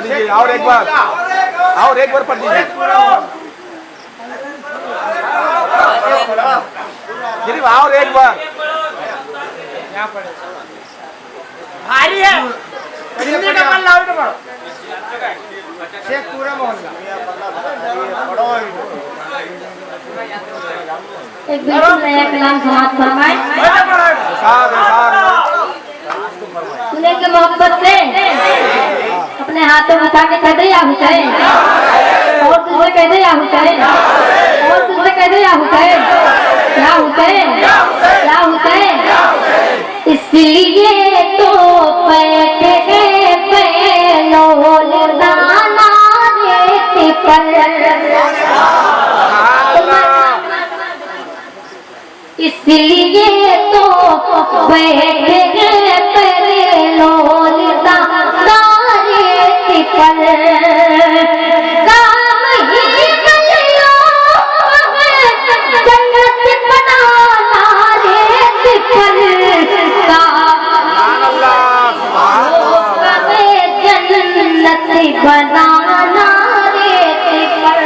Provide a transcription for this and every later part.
दीजिए और एक बार पढ़ दीजिए गिरी और एक बार भारी है हिंदी का पढ़ लाओ तो पढ़ो शेख पूरा मोहल्ला एक बिल्कुल नया कलाम समाप्त फरमाए सुने के मोहब्बत से अपने हाथों उठा के कह दे या हुसैन और तुझे कह दे या हुसैन और तुझे कह दे या हुसैन या हुसैन या हुसैन इसलिए तो बैठे गए बैलोल दाना रेत पर इसलिए तो बैठे गए बैलोल दाना रेत पर काम ही गलियों जन्नत बनाना रेत पर जन्नत बनाना रेत पर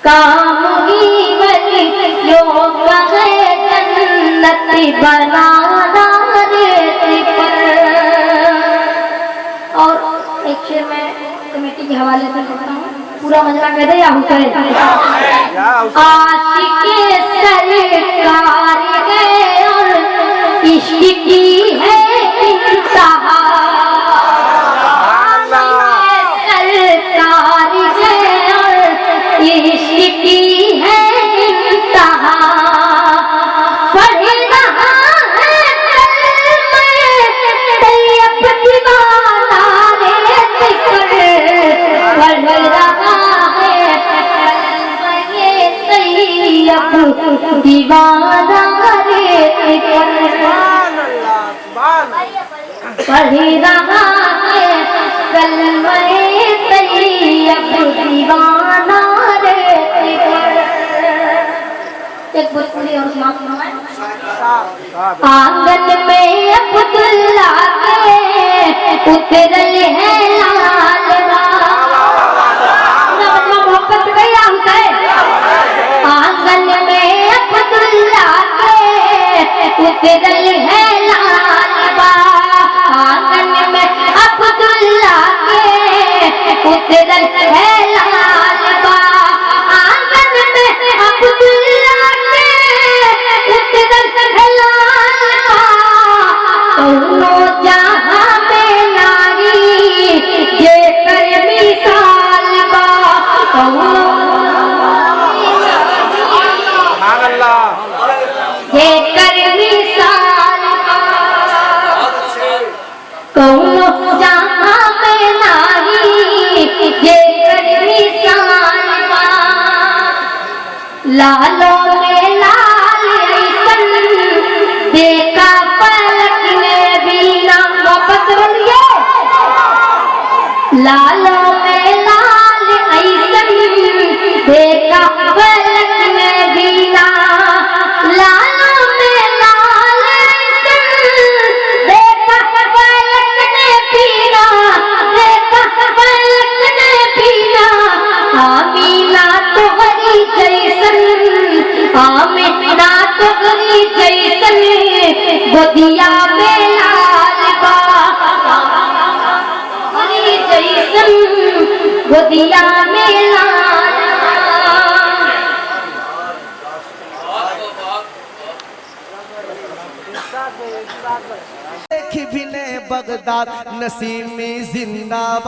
काम ही गलियों जन्नत बनाना रेत पर। और एक शेर में कमेटी के हवाले से करता हूँ पूरा मजरा कह दे या हुसैन आशिके सरकार गए और इश्क की है इंतहा सरकार गए और इश्क की है इंतहा पढ़ रहा है तैयब दीवाना रेत पर पढ़ रहा है तैयब दीवाना रेत पर पढ़ रहा है कलमे तैयब दीवाना रेत पर। एक भोजपुरी और समाप्त फरमाएं आंगन में अब्दुल्ला के उतरल है लाल मोहब्बत गया हुसैन आंगन में अब्दुल्ला के उतरल है लाल आंगन में अब्दुल्ला के उतरल है लाल आंगन में अब्दुल्ला के उतरल है लाल दोनों जहां में नारी ये कर मिसाल ये कर मिसाल कौनो जहां में नारी ये कर मिसाल लालो में लाल ऐसन देखा पलक में भी ना वापस बोलिए लालो में लाल ऐसन देखा पलक में भी ना लालो में लाल ऐसन देखा पलक में भी ना देखा पलक में भी ना आमीना तोहरी जैसन आमीना तोहरी जैसन गोदिया में लाल तोहरी जैसन गोदिया में लाल बगदाद नसीमी जिंदाबाद।